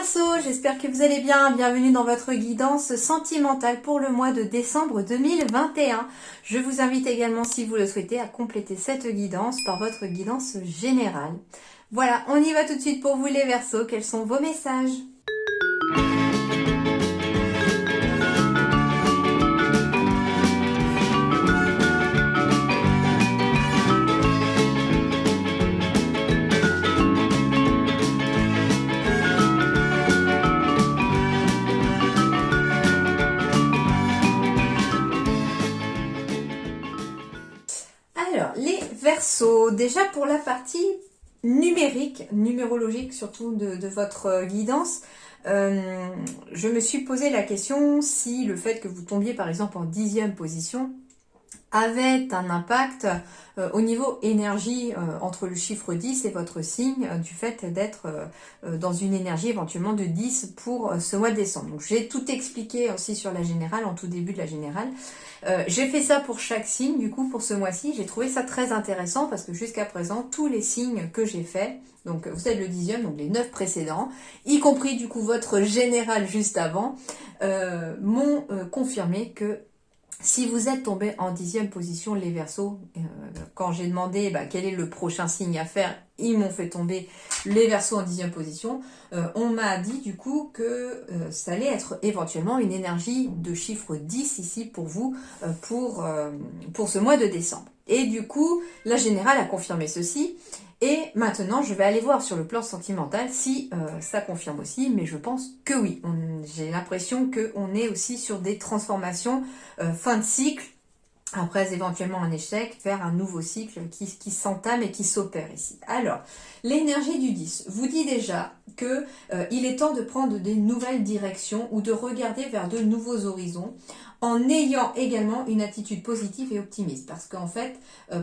Verseau, j'espère que vous allez bien. Bienvenue dans votre guidance sentimentale pour le mois de décembre 2021. Je vous invite également, si vous le souhaitez, à compléter cette guidance par votre guidance générale. Voilà, on y va tout de suite pour vous les Verseaux. Quels sont vos messages ? Alors, les Verseaux, déjà pour la partie numérique, numérologique surtout de votre guidance, je me suis posé la question si le fait que vous tombiez par exemple en 10e position avait un impact au niveau énergie entre le chiffre 10 et votre signe, du fait d'être dans une énergie éventuellement de 10 pour ce mois de décembre. Donc j'ai tout expliqué aussi sur la générale, en tout début de la générale. J'ai fait ça pour chaque signe, du coup pour ce mois-ci, j'ai trouvé ça très intéressant parce que jusqu'à présent, tous les signes que j'ai faits, donc vous êtes le 10e, donc les 9 précédents, y compris du coup votre général juste avant, m'ont confirmé que si vous êtes tombé en 10e position, les Verseaux, quand j'ai demandé quel est le prochain signe à faire, ils m'ont fait tomber les Verseaux en 10e position. On m'a dit du coup que ça allait être éventuellement une énergie de chiffre 10 ici pour vous, pour ce mois de décembre. Et du coup, la générale a confirmé ceci. Et maintenant, je vais aller voir sur le plan sentimental si ça confirme aussi, mais je pense que oui. J'ai l'impression qu'on est aussi sur des transformations fin de cycle, après éventuellement un échec, vers un nouveau cycle qui s'entame et qui s'opère ici. Alors, l'énergie du 10 vous dit déjà que il est temps de prendre des nouvelles directions ou de regarder vers de nouveaux horizons, en ayant également une attitude positive et optimiste. Parce qu'en fait,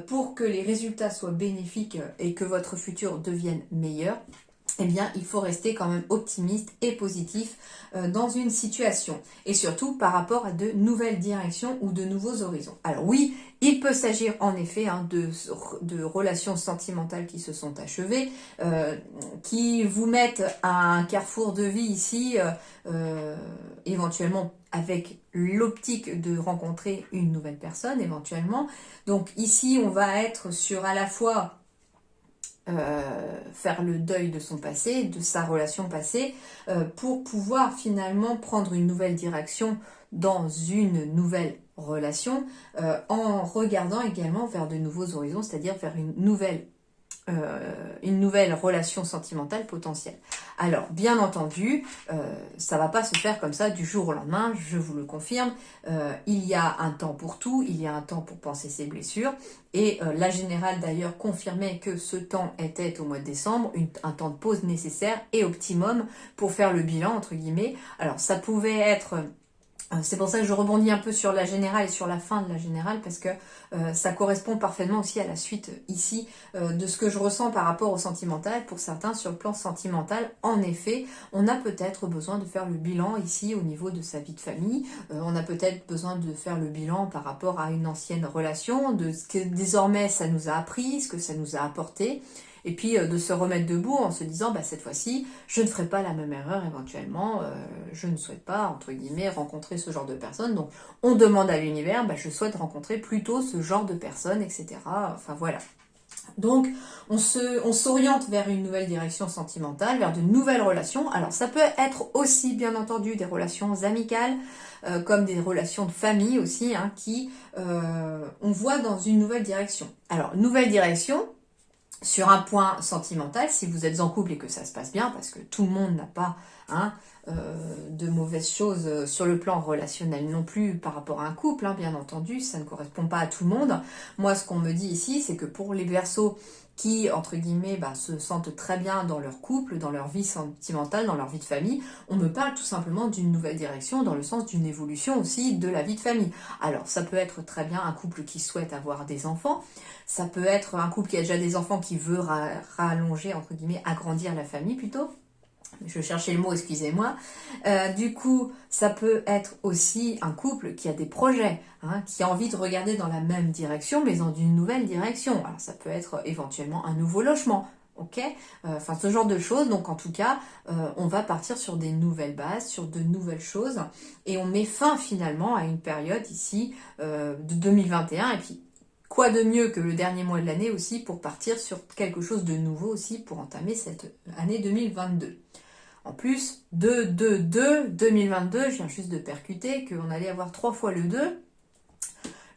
pour que les résultats soient bénéfiques et que votre futur devienne meilleur, eh bien, il faut rester quand même optimiste et positif dans une situation. Et surtout par rapport à de nouvelles directions ou de nouveaux horizons. Alors oui, il peut s'agir en effet de relations sentimentales qui se sont achevées, qui vous mettent à un carrefour de vie ici, éventuellement avec l'optique de rencontrer une nouvelle personne éventuellement. Donc ici, on va être sur à la fois faire le deuil de son passé, de sa relation passée, pour pouvoir finalement prendre une nouvelle direction dans une nouvelle relation, en regardant également vers de nouveaux horizons, c'est-à-dire vers une nouvelle relation sentimentale potentielle. Alors, bien entendu, ça va pas se faire comme ça du jour au lendemain, je vous le confirme. Il y a un temps pour tout, il y a un temps pour penser ses blessures. Et la générale d'ailleurs confirmait que ce temps était au mois de décembre, un temps de pause nécessaire et optimum pour faire le bilan, entre guillemets. Alors, ça pouvait être... C'est pour ça que je rebondis un peu sur la générale et sur la fin de la générale, parce que ça correspond parfaitement aussi à la suite ici de ce que je ressens par rapport au sentimental. Pour certains, sur le plan sentimental, en effet, on a peut-être besoin de faire le bilan ici au niveau de sa vie de famille. On a peut-être besoin de faire le bilan par rapport à une ancienne relation, de ce que désormais ça nous a appris, ce que ça nous a apporté. Et puis de se remettre debout en se disant cette fois-ci, je ne ferai pas la même erreur éventuellement, je ne souhaite pas, entre guillemets, rencontrer ce genre de personnes. Donc on demande à l'univers, je souhaite rencontrer plutôt ce genre de personnes, etc. Enfin voilà. Donc on s'oriente vers une nouvelle direction sentimentale, vers de nouvelles relations. Alors ça peut être aussi bien entendu des relations amicales, comme des relations de famille aussi, qui on voit dans une nouvelle direction. Alors nouvelle direction, sur un point sentimental, si vous êtes en couple et que ça se passe bien, parce que tout le monde n'a pas de mauvaises choses sur le plan relationnel non plus par rapport à un couple, bien entendu, ça ne correspond pas à tout le monde. Moi, ce qu'on me dit ici, c'est que pour les Verseaux qui, entre guillemets, se sentent très bien dans leur couple, dans leur vie sentimentale, dans leur vie de famille, on me parle tout simplement d'une nouvelle direction, dans le sens d'une évolution aussi de la vie de famille. Alors, ça peut être très bien un couple qui souhaite avoir des enfants, ça peut être un couple qui a déjà des enfants qui veut rallonger, entre guillemets, agrandir la famille plutôt. Je cherchais le mot, excusez-moi. Du coup, ça peut être aussi un couple qui a des projets, qui a envie de regarder dans la même direction, mais dans une nouvelle direction. Alors, ça peut être éventuellement un nouveau logement, ok, enfin ce genre de choses. Donc en tout cas, on va partir sur des nouvelles bases, sur de nouvelles choses, et on met fin finalement à une période ici de 2021. Et puis quoi de mieux que le dernier mois de l'année aussi pour partir sur quelque chose de nouveau aussi pour entamer cette année 2022. En plus, 2022, je viens juste de percuter qu'on allait avoir 3 fois le 2.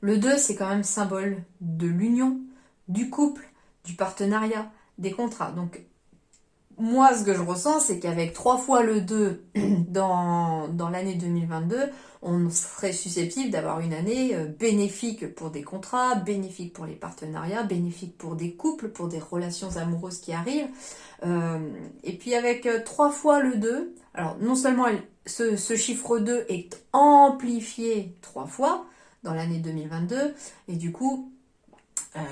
Le 2, c'est quand même symbole de l'union, du couple, du partenariat, des contrats. Donc, moi, ce que je ressens, c'est qu'avec 3 fois le 2 dans l'année 2022, on serait susceptible d'avoir une année bénéfique pour des contrats, bénéfique pour les partenariats, bénéfique pour des couples, pour des relations amoureuses qui arrivent. Et puis avec 3 fois le 2, alors non seulement ce chiffre 2 est amplifié 3 fois dans l'année 2022, et du coup,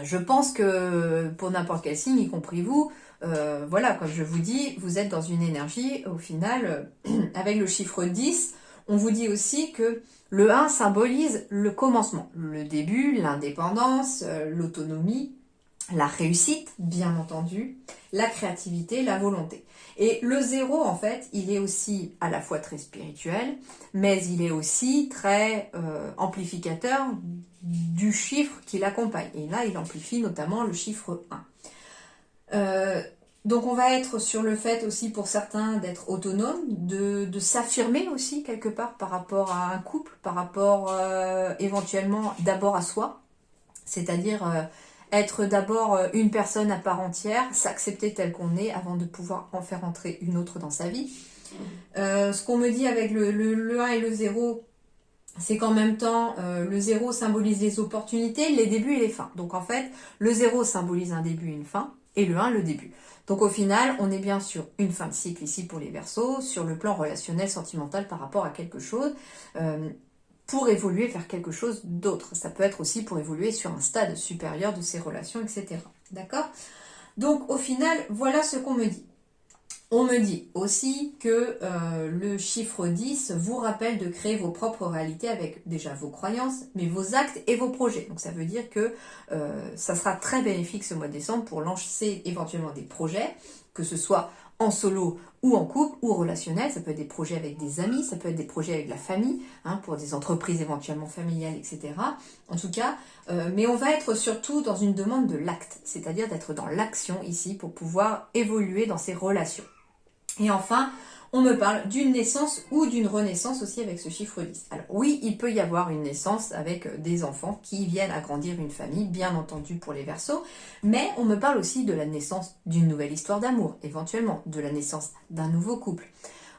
je pense que pour n'importe quel signe, y compris vous, voilà, comme je vous dis, vous êtes dans une énergie, au final, avec le chiffre 10, on vous dit aussi que le 1 symbolise le commencement, le début, l'indépendance, l'autonomie, la réussite, bien entendu, la créativité, la volonté. Et le 0, en fait, il est aussi à la fois très spirituel, mais il est aussi très amplificateur du chiffre qui l'accompagne. Et là, il amplifie notamment le chiffre 1. Donc on va être sur le fait aussi pour certains d'être autonome, de s'affirmer aussi quelque part par rapport à un couple, par rapport éventuellement d'abord à soi, c'est-à-dire être d'abord une personne à part entière, s'accepter tel qu'on est avant de pouvoir en faire entrer une autre dans sa vie. Ce qu'on me dit avec le 1 et le 0, c'est qu'en même temps, le 0 symbolise les opportunités, les débuts et les fins. Donc en fait, le 0 symbolise un début et une fin, et le 1 le début. Donc au final, on est bien sur une fin de cycle ici pour les Verseaux, sur le plan relationnel, sentimental par rapport à quelque chose, pour évoluer vers quelque chose d'autre. Ça peut être aussi pour évoluer sur un stade supérieur de ses relations, etc. D'accord? Donc au final, voilà ce qu'on me dit. On me dit aussi que le chiffre 10 vous rappelle de créer vos propres réalités avec déjà vos croyances, mais vos actes et vos projets. Donc ça veut dire que ça sera très bénéfique ce mois de décembre pour lancer éventuellement des projets, que ce soit en solo ou en couple ou relationnel. Ça peut être des projets avec des amis, ça peut être des projets avec la famille, hein, pour des entreprises éventuellement familiales, etc. En tout cas, mais on va être surtout dans une demande de l'acte, c'est-à-dire d'être dans l'action ici pour pouvoir évoluer dans ces relations. Et enfin, on me parle d'une naissance ou d'une renaissance aussi avec ce chiffre 10. Alors oui, il peut y avoir une naissance avec des enfants qui viennent agrandir une famille, bien entendu pour les Verseaux, mais on me parle aussi de la naissance d'une nouvelle histoire d'amour, éventuellement, de la naissance d'un nouveau couple.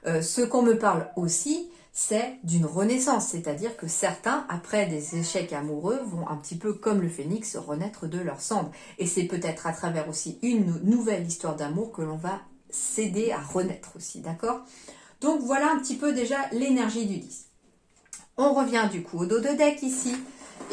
Ce qu'on me parle aussi, c'est d'une renaissance, c'est-à-dire que certains, après des échecs amoureux, vont un petit peu comme le phénix renaître de leurs cendres. Et c'est peut-être à travers aussi une nouvelle histoire d'amour que l'on va s'aider à renaître aussi, d'accord? Donc voilà un petit peu déjà l'énergie du 10. On revient du coup au dos de deck ici,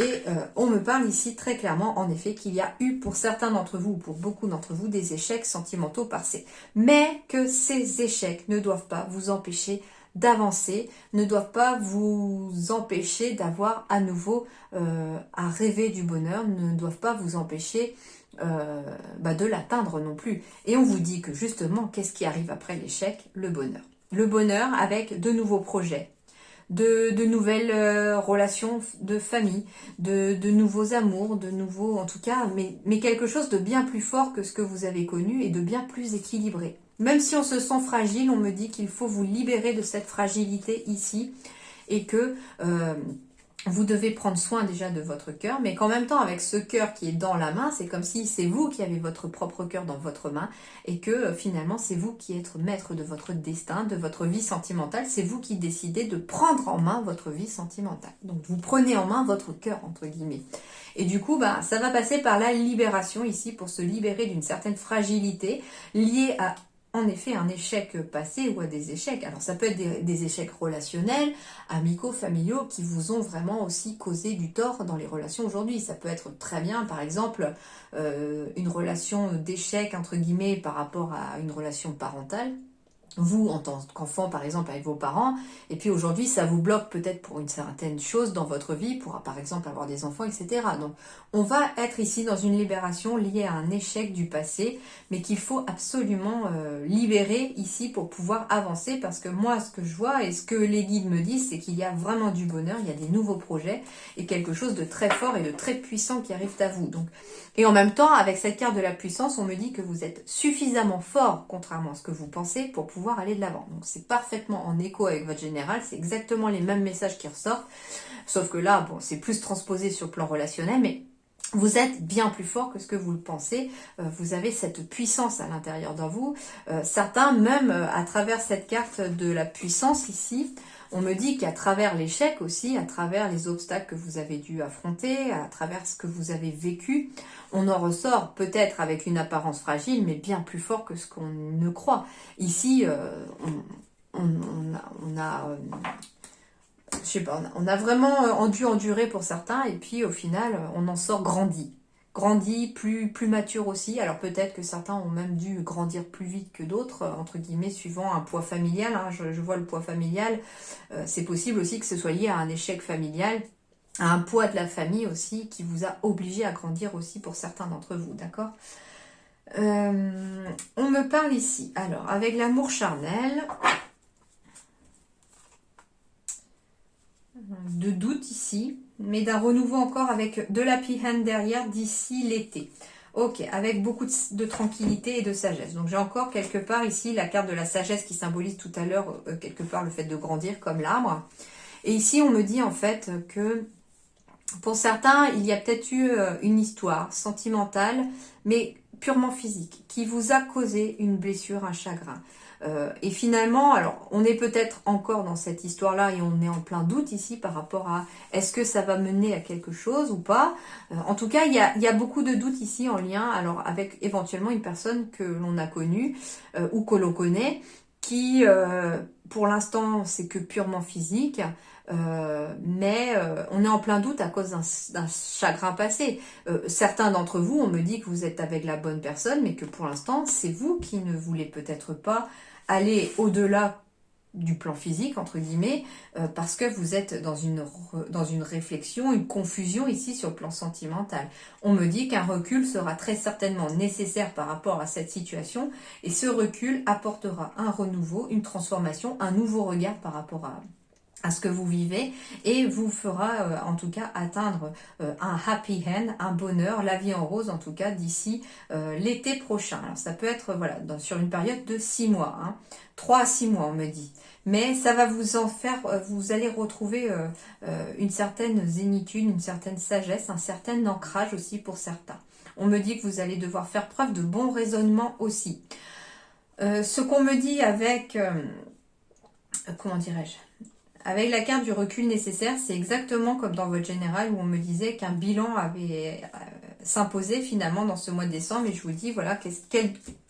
et on me parle ici très clairement en effet qu'il y a eu pour certains d'entre vous, ou pour beaucoup d'entre vous, des échecs sentimentaux passés. Mais que ces échecs ne doivent pas vous empêcher d'avancer, ne doivent pas vous empêcher d'avoir à nouveau à rêver du bonheur, ne doivent pas vous empêcher de l'atteindre non plus. Et on vous dit que justement, qu'est-ce qui arrive après l'échec? Le bonheur. Le bonheur avec de nouveaux projets, de nouvelles relations de famille, de nouveaux amours, de nouveaux, en tout cas, mais quelque chose de bien plus fort que ce que vous avez connu et de bien plus équilibré. Même si on se sent fragile, on me dit qu'il faut vous libérer de cette fragilité ici et que vous devez prendre soin déjà de votre cœur, mais qu'en même temps, avec ce cœur qui est dans la main, c'est comme si c'est vous qui avez votre propre cœur dans votre main et que finalement, c'est vous qui êtes maître de votre destin, de votre vie sentimentale. C'est vous qui décidez de prendre en main votre vie sentimentale. Donc, vous prenez en main votre cœur, entre guillemets. Et du coup, ça va passer par la libération ici pour se libérer d'une certaine fragilité liée à en effet un échec passé ou à des échecs. Alors ça peut être des échecs relationnels, amicaux, familiaux qui vous ont vraiment aussi causé du tort dans les relations aujourd'hui. Ça peut être très bien par exemple une relation d'échec entre guillemets par rapport à une relation parentale vous en tant qu'enfant par exemple avec vos parents, et puis aujourd'hui ça vous bloque peut-être pour une certaine chose dans votre vie, pour par exemple avoir des enfants, etc. Donc on va être ici dans une libération liée à un échec du passé, mais qu'il faut absolument libérer ici pour pouvoir avancer, parce que moi ce que je vois et ce que les guides me disent, c'est qu'il y a vraiment du bonheur, il y a des nouveaux projets et quelque chose de très fort et de très puissant qui arrive à vous. Donc, et en même temps, avec cette carte de la puissance, on me dit que vous êtes suffisamment fort, contrairement à ce que vous pensez, pour pouvoir aller de l'avant. Donc c'est parfaitement en écho avec votre général, c'est exactement les mêmes messages qui ressortent, sauf que là, bon, c'est plus transposé sur le plan relationnel, mais vous êtes bien plus fort que ce que vous le pensez. Vous avez cette puissance à l'intérieur de vous. Certains, même à travers cette carte de la puissance ici, on me dit qu'à travers l'échec aussi, à travers les obstacles que vous avez dû affronter, à travers ce que vous avez vécu, on en ressort peut-être avec une apparence fragile, mais bien plus fort que ce qu'on ne croit. Ici, on a je sais pas, on a vraiment dû endurer pour certains, et puis au final, on en sort grandi. Grandi, plus mature aussi. Alors peut-être que certains ont même dû grandir plus vite que d'autres, entre guillemets, suivant un poids familial. Hein. Je vois le poids familial. C'est possible aussi que ce soit lié à un échec familial, à un poids de la famille aussi, qui vous a obligé à grandir aussi pour certains d'entre vous, d'accord. On me parle ici, alors, avec l'amour charnel, de doute ici, mais d'un renouveau encore avec de l'happy hand derrière d'ici l'été. Ok, avec beaucoup de tranquillité et de sagesse. Donc j'ai encore quelque part ici la carte de la sagesse qui symbolise tout à l'heure quelque part le fait de grandir comme l'arbre. Et ici on me dit en fait que pour certains il y a peut-être eu une histoire sentimentale, mais purement physique, qui vous a causé une blessure, un chagrin. Et finalement, alors on est peut-être encore dans cette histoire-là et on est en plein doute ici par rapport à est-ce que ça va mener à quelque chose ou pas. En tout cas, il y a beaucoup de doutes ici en lien alors avec éventuellement une personne que l'on a connue ou que l'on connaît qui, pour l'instant, c'est que purement physique. Mais on est en plein doute à cause d'un chagrin passé. Certains d'entre vous, on me dit que vous êtes avec la bonne personne, mais que pour l'instant, c'est vous qui ne voulez peut-être pas aller au-delà du plan physique, entre guillemets, parce que vous êtes dans une réflexion, une confusion ici sur le plan sentimental. On me dit qu'un recul sera très certainement nécessaire par rapport à cette situation, et ce recul apportera un renouveau, une transformation, un nouveau regard par rapport à ce que vous vivez, et vous fera en tout cas atteindre un happy end, un bonheur, la vie en rose en tout cas d'ici l'été prochain. Alors ça peut être voilà sur une période de 6 mois, hein. 3 à 6 mois on me dit. Mais ça va vous en faire, vous allez retrouver une certaine zénitude, une certaine sagesse, un certain ancrage aussi pour certains. On me dit que vous allez devoir faire preuve de bon raisonnement aussi. Ce qu'on me dit avec, comment dirais-je, avec la carte du recul nécessaire, c'est exactement comme dans votre général où on me disait qu'un bilan avait s'imposé finalement dans ce mois de décembre. Et je vous dis, voilà,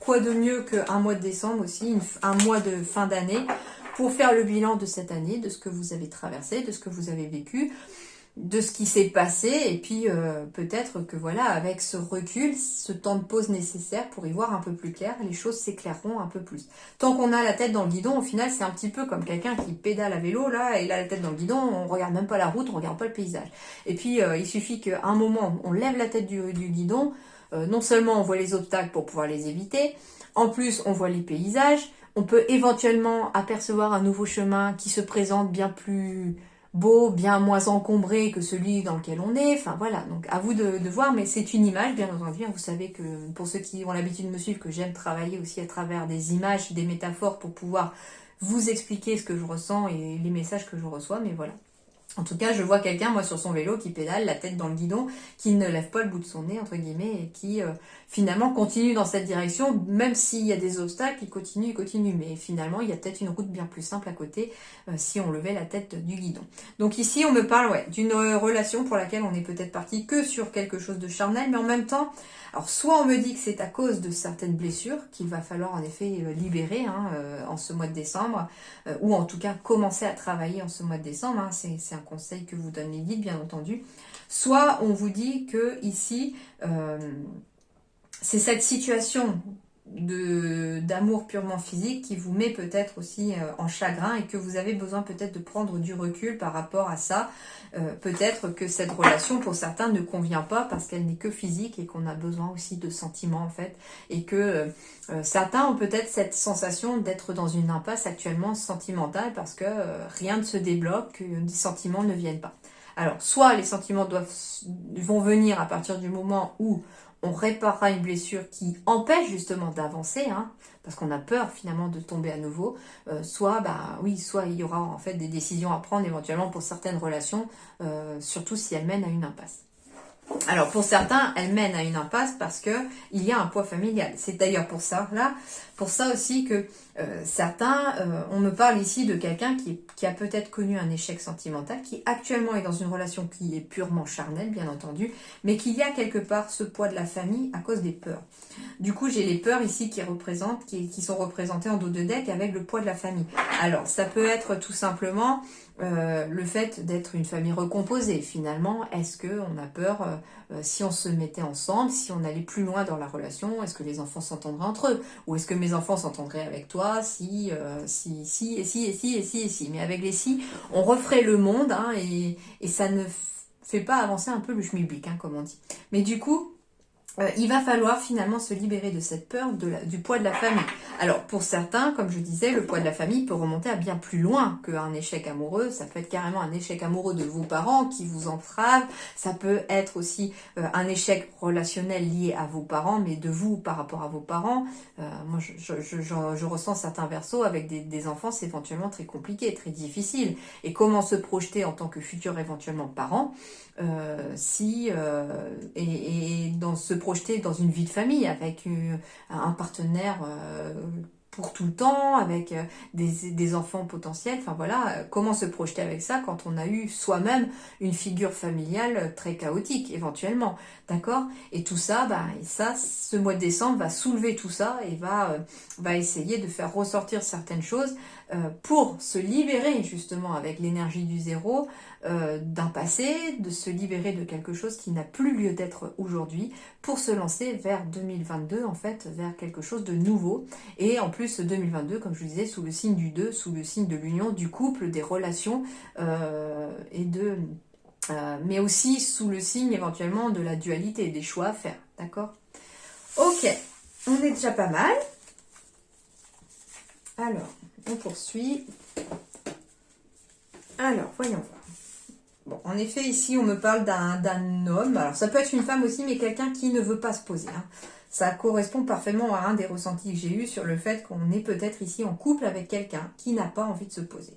quoi de mieux qu'un mois de décembre aussi, un mois de fin d'année, pour faire le bilan de cette année, de ce que vous avez traversé, de ce que vous avez vécu, de ce qui s'est passé, et puis peut-être que voilà, avec ce recul, ce temps de pause nécessaire pour y voir un peu plus clair, les choses s'éclaireront un peu plus. Tant qu'on a la tête dans le guidon, au final, c'est un petit peu comme quelqu'un qui pédale à vélo, là, et il a la tête dans le guidon, on regarde même pas la route, on regarde pas le paysage. Et puis, il suffit qu'à un moment, on lève la tête du guidon, non seulement on voit les obstacles pour pouvoir les éviter, en plus, on voit les paysages, on peut éventuellement apercevoir un nouveau chemin qui se présente bien plus beau, bien moins encombré que celui dans lequel on est. Enfin voilà, donc à vous de voir, mais c'est une image, bien entendu. Vous savez que pour ceux qui ont l'habitude de me suivre, que j'aime travailler aussi à travers des images, des métaphores pour pouvoir vous expliquer ce que je ressens et les messages que je reçois, mais voilà. En tout cas, je vois quelqu'un, moi, sur son vélo, qui pédale, la tête dans le guidon, qui ne lève pas le bout de son nez, entre guillemets, et qui, finalement, continue dans cette direction, même s'il y a des obstacles, il continue. Mais finalement, il y a peut-être une route bien plus simple à côté, si on levait la tête du guidon. Donc ici, on me parle, ouais, d'une relation pour laquelle on est peut-être parti que sur quelque chose de charnel, mais en même temps, alors soit on me dit que c'est à cause de certaines blessures qu'il va falloir en effet libérer en ce mois de décembre, ou en tout cas commencer à travailler en ce mois de décembre, hein, c'est un conseil que vous donnent les guides bien entendu, soit on vous dit que ici c'est cette situation d'amour purement physique qui vous met peut-être aussi en chagrin et que vous avez besoin peut-être de prendre du recul par rapport à ça. Peut-être que cette relation pour certains ne convient pas parce qu'elle n'est que physique et qu'on a besoin aussi de sentiments en fait, et que certains ont peut-être cette sensation d'être dans une impasse actuellement sentimentale parce que rien ne se débloque, que des sentiments ne viennent pas. Alors soit les sentiments vont venir à partir du moment où on réparera une blessure qui empêche justement d'avancer, hein, parce qu'on a peur finalement de tomber à nouveau, soit il y aura en fait des décisions à prendre éventuellement pour certaines relations, surtout si elles mènent à une impasse. Alors pour certains, elles mènent à une impasse parce que il y a un poids familial. C'est d'ailleurs pour ça aussi que certains, on me parle ici de quelqu'un qui a peut-être connu un échec sentimental, qui actuellement est dans une relation qui est purement charnelle, bien entendu, mais qu'il y a quelque part ce poids de la famille à cause des peurs. Du coup, j'ai les peurs ici qui sont représentées en dos de deck avec le poids de la famille. Alors, ça peut être tout simplement le fait d'être une famille recomposée. Finalement, est-ce qu'on a peur, si on se mettait ensemble, si on allait plus loin dans la relation, est-ce que les enfants s'entendraient entre eux? Ou est-ce que mes enfants s'entendraient avec toi si, si. Mais avec les si, on referait le monde, hein, et ça ne fait pas avancer un peu le schmilblick, hein, comme on dit. Mais du coup, il va falloir finalement se libérer de cette peur du poids de la famille. Alors pour certains, comme je disais, le poids de la famille peut remonter à bien plus loin qu'un échec amoureux. Ça peut être carrément un échec amoureux de vos parents qui vous entravent. Ça peut être aussi un échec relationnel lié à vos parents, mais de vous par rapport à vos parents. Moi, je ressens certains versos avec des enfants, c'est éventuellement très compliqué, très difficile. Et comment se projeter en tant que futur éventuellement parent et dans se projeter dans une vie de famille avec un partenaire pour tout le temps, avec des enfants potentiels, enfin voilà, comment se projeter avec ça quand on a eu soi-même une figure familiale très chaotique éventuellement, d'accord? Et tout ça, ce mois de décembre va soulever tout ça et va essayer de faire ressortir certaines choses pour se libérer justement avec l'énergie du zéro d'un passé, de se libérer de quelque chose qui n'a plus lieu d'être aujourd'hui, pour se lancer vers 2022, en fait, vers quelque chose de nouveau. Et en plus, 2022, comme je vous disais, sous le signe du 2, sous le signe de l'union, du couple, des relations, mais aussi sous le signe éventuellement de la dualité, des choix à faire, d'accord? Ok, on est déjà pas mal. Alors, on poursuit. Alors, voyons voir. Bon, en effet, ici, on me parle d'un homme. Alors, ça peut être une femme aussi, mais quelqu'un qui ne veut pas se poser, hein. Ça correspond parfaitement à un des ressentis que j'ai eu sur le fait qu'on est peut-être ici en couple avec quelqu'un qui n'a pas envie de se poser.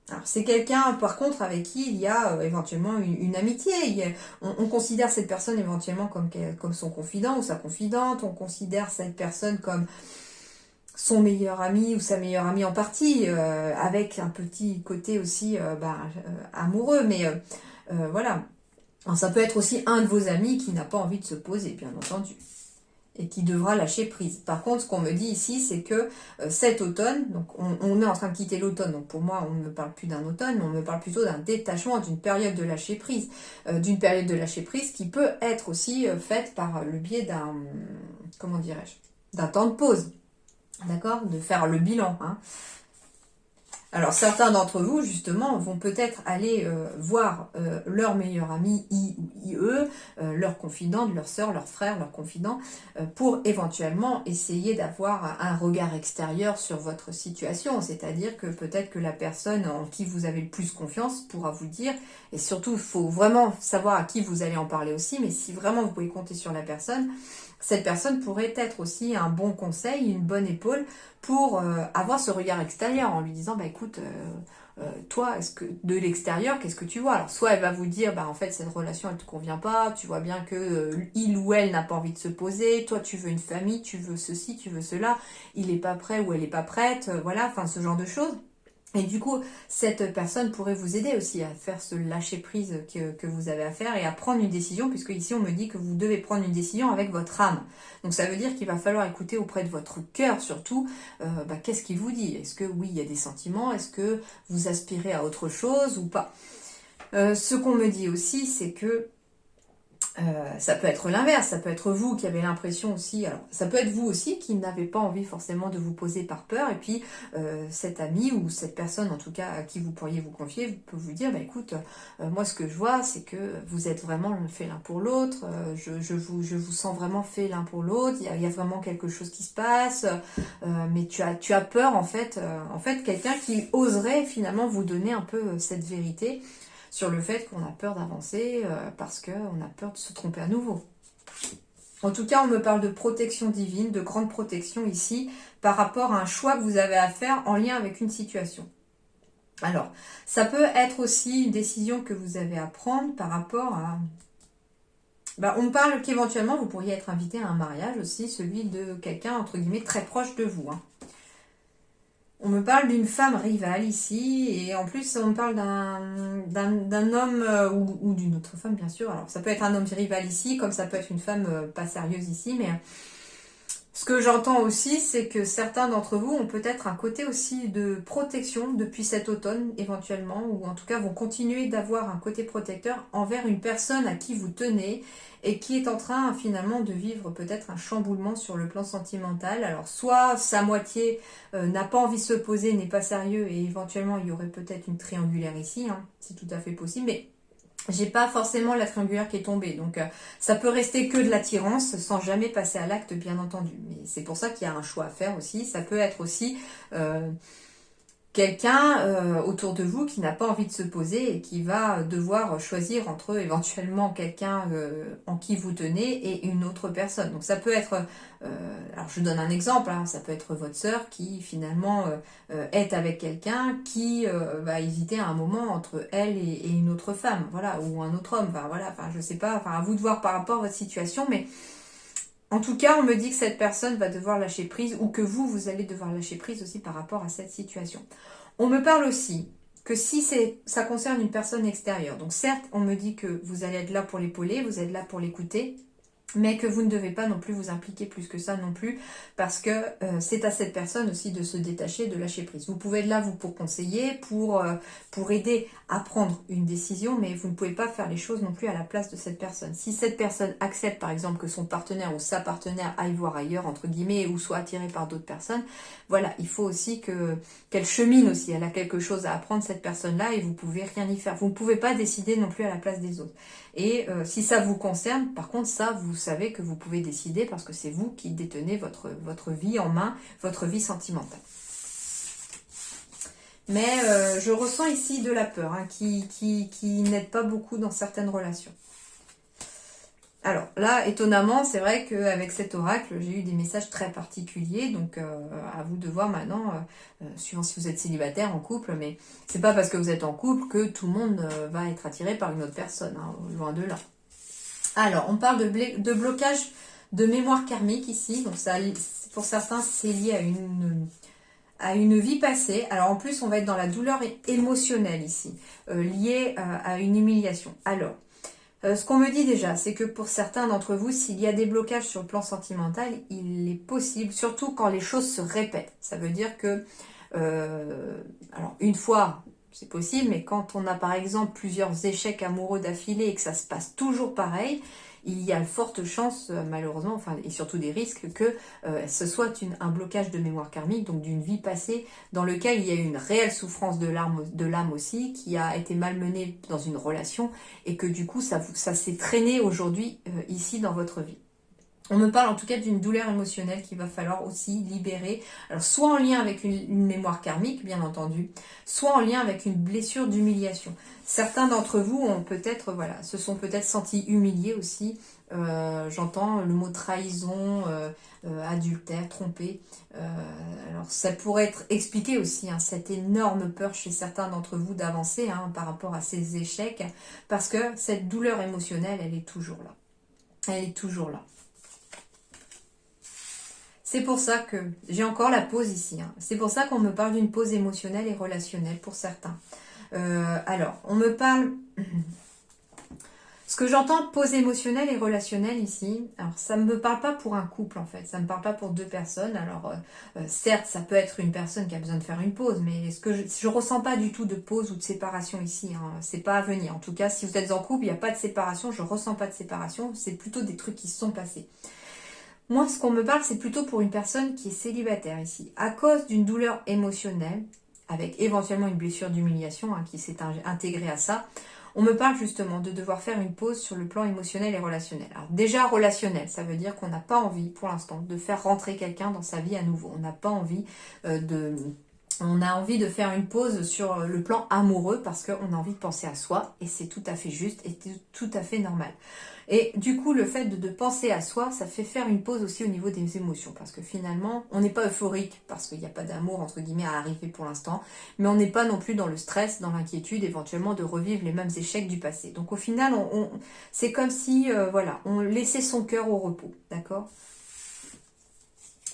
Alors, c'est quelqu'un, par contre, avec qui il y a éventuellement une amitié. On considère cette personne éventuellement comme son confident ou sa confidente. On considère cette personne comme son meilleur ami ou sa meilleure amie en partie, avec un petit côté aussi amoureux, mais voilà. Alors, ça peut être aussi un de vos amis qui n'a pas envie de se poser, bien entendu, et qui devra lâcher prise. Par contre, ce qu'on me dit ici, c'est que cet automne, donc on est en train de quitter l'automne, donc pour moi, on ne me parle plus d'un automne, mais on me parle plutôt d'un détachement, d'une période de lâcher prise, qui peut être aussi faite par le biais d'un temps de pause. D'accord? De faire le bilan, hein. Alors, certains d'entre vous, justement, vont peut-être aller voir leur meilleur ami, I ou IE, leur confidente, leur sœur, leur frère, leur confident, pour éventuellement essayer d'avoir un regard extérieur sur votre situation. C'est-à-dire que peut-être que la personne en qui vous avez le plus confiance pourra vous dire, et surtout, il faut vraiment savoir à qui vous allez en parler aussi, mais si vraiment vous pouvez compter sur la personne, cette personne pourrait être aussi un bon conseil, une bonne épaule pour avoir ce regard extérieur en lui disant écoute, toi, est-ce que de l'extérieur, qu'est-ce que tu vois? Alors soit elle va vous dire en fait cette relation elle te convient pas, tu vois bien que il ou elle n'a pas envie de se poser, toi tu veux une famille, tu veux ceci, tu veux cela, il est pas prêt ou elle est pas prête, voilà, enfin ce genre de choses. Et du coup, cette personne pourrait vous aider aussi à faire ce lâcher-prise que vous avez à faire et à prendre une décision, puisque ici on me dit que vous devez prendre une décision avec votre âme. Donc ça veut dire qu'il va falloir écouter auprès de votre cœur surtout, qu'est-ce qu'il vous dit? Est-ce que oui, il y a des sentiments? Est-ce que vous aspirez à autre chose ou pas? Ce qu'on me dit aussi, c'est que Ça peut être l'inverse, ça peut être vous qui avez l'impression aussi, alors ça peut être vous aussi qui n'avez pas envie forcément de vous poser par peur, et puis cet ami ou cette personne en tout cas à qui vous pourriez vous confier peut vous dire, bah écoute, moi ce que je vois c'est que vous êtes vraiment fait l'un pour l'autre, je vous sens vraiment fait l'un pour l'autre, il y a vraiment quelque chose qui se passe, mais tu as peur en fait quelqu'un qui oserait finalement vous donner un peu cette vérité, sur le fait qu'on a peur d'avancer parce qu'on a peur de se tromper à nouveau. En tout cas, on me parle de protection divine, de grande protection ici, par rapport à un choix que vous avez à faire en lien avec une situation. Alors, ça peut être aussi une décision que vous avez à prendre par rapport à... on me parle qu'éventuellement, vous pourriez être invité à un mariage aussi, celui de quelqu'un, entre guillemets, très proche de vous. On me parle d'une femme rivale ici, et en plus on me parle d'un homme ou d'une autre femme bien sûr. Alors ça peut être un homme rival ici, comme ça peut être une femme pas sérieuse ici, mais ce que j'entends aussi, c'est que certains d'entre vous ont peut-être un côté aussi de protection depuis cet automne éventuellement, ou en tout cas vont continuer d'avoir un côté protecteur envers une personne à qui vous tenez et qui est en train finalement de vivre peut-être un chamboulement sur le plan sentimental. Alors soit sa moitié n'a pas envie de se poser, n'est pas sérieux, et éventuellement il y aurait peut-être une triangulaire ici, c'est tout à fait possible, mais j'ai pas forcément la triangulaire qui est tombée, donc ça peut rester que de l'attirance sans jamais passer à l'acte, bien entendu. Mais c'est pour ça qu'il y a un choix à faire aussi. Ça peut être aussi quelqu'un autour de vous qui n'a pas envie de se poser et qui va devoir choisir entre éventuellement quelqu'un en qui vous tenez et une autre personne. Donc ça peut être, alors je donne un exemple, ça peut être votre sœur qui finalement est avec quelqu'un qui va hésiter à un moment entre elle et une autre femme, voilà, ou un autre homme, je sais pas, à vous de voir par rapport à votre situation, mais en tout cas, on me dit que cette personne va devoir lâcher prise, ou que vous allez devoir lâcher prise aussi par rapport à cette situation. On me parle aussi que si ça concerne une personne extérieure, donc certes, on me dit que vous allez être là pour l'épauler, vous êtes là pour l'écouter, mais que vous ne devez pas non plus vous impliquer plus que ça non plus, parce que c'est à cette personne aussi de se détacher, de lâcher prise. Vous pouvez être là, vous, pour conseiller, pour aider à prendre une décision, mais vous ne pouvez pas faire les choses non plus à la place de cette personne. Si cette personne accepte, par exemple, que son partenaire ou sa partenaire aille voir ailleurs, entre guillemets, ou soit attiré par d'autres personnes, voilà, il faut aussi qu'elle chemine aussi. Elle a quelque chose à apprendre, cette personne-là, et vous pouvez rien y faire. Vous ne pouvez pas décider non plus à la place des autres. Et si ça vous concerne, par contre, ça, vous savez que vous pouvez décider parce que c'est vous qui détenez votre vie en main, votre vie sentimentale. Mais je ressens ici de la peur qui n'aide pas beaucoup dans certaines relations. Alors là, étonnamment, c'est vrai qu'avec cet oracle, j'ai eu des messages très particuliers, donc à vous de voir maintenant, suivant si vous êtes célibataire, en couple, mais c'est pas parce que vous êtes en couple que tout le monde va être attiré par une autre personne, loin de là. Alors, on parle de blocage de mémoire karmique ici, donc ça, pour certains, c'est lié à une vie passée. Alors en plus, on va être dans la douleur émotionnelle ici, liée à une humiliation. Alors, ce qu'on me dit déjà, c'est que pour certains d'entre vous, s'il y a des blocages sur le plan sentimental, il est possible, surtout quand les choses se répètent. Ça veut dire que, alors une fois, c'est possible, mais quand on a par exemple plusieurs échecs amoureux d'affilée et que ça se passe toujours pareil, il y a de fortes chances, malheureusement, et surtout des risques, que ce soit un blocage de mémoire karmique, donc d'une vie passée, dans lequel il y a eu une réelle souffrance de l'âme aussi, qui a été malmenée dans une relation, et que du coup, ça s'est traîné aujourd'hui, ici, dans votre vie. On me parle en tout cas d'une douleur émotionnelle qu'il va falloir aussi libérer, alors soit en lien avec une mémoire karmique, bien entendu, soit en lien avec une blessure d'humiliation. Certains d'entre vous ont peut-être, se sont peut-être sentis humiliés aussi. J'entends le mot trahison, adultère, trompé. Alors ça pourrait être expliqué aussi, cette énorme peur chez certains d'entre vous d'avancer par rapport à ces échecs, parce que cette douleur émotionnelle, elle est toujours là. Elle est toujours là. C'est pour ça que j'ai encore la pause ici. C'est pour ça qu'on me parle d'une pause émotionnelle et relationnelle pour certains. Alors, on me parle Ce que j'entends, pause émotionnelle et relationnelle ici, alors ça ne me parle pas pour un couple en fait, ça ne me parle pas pour deux personnes. Alors certes, ça peut être une personne qui a besoin de faire une pause, mais ce que je ressens pas du tout de pause ou de séparation ici, hein. C'est pas à venir. En tout cas, si vous êtes en couple, il n'y a pas de séparation, je ressens pas de séparation, c'est plutôt des trucs qui se sont passés. Moi, ce qu'on me parle, c'est plutôt pour une personne qui est célibataire ici, à cause d'une douleur émotionnelle, avec éventuellement une blessure d'humiliation qui s'est intégrée à ça. On me parle justement de devoir faire une pause sur le plan émotionnel et relationnel. Alors déjà relationnel, ça veut dire qu'on n'a pas envie pour l'instant de faire rentrer quelqu'un dans sa vie à nouveau. On n'a pas envie On a envie de faire une pause sur le plan amoureux parce qu'on a envie de penser à soi et c'est tout à fait juste et tout à fait normal. Et du coup, le fait de penser à soi, ça fait faire une pause aussi au niveau des émotions parce que finalement, on n'est pas euphorique parce qu'il n'y a pas d'amour entre guillemets à arriver pour l'instant, mais on n'est pas non plus dans le stress, dans l'inquiétude, éventuellement de revivre les mêmes échecs du passé. Donc au final, c'est comme si, voilà, on laissait son cœur au repos, d'accord ?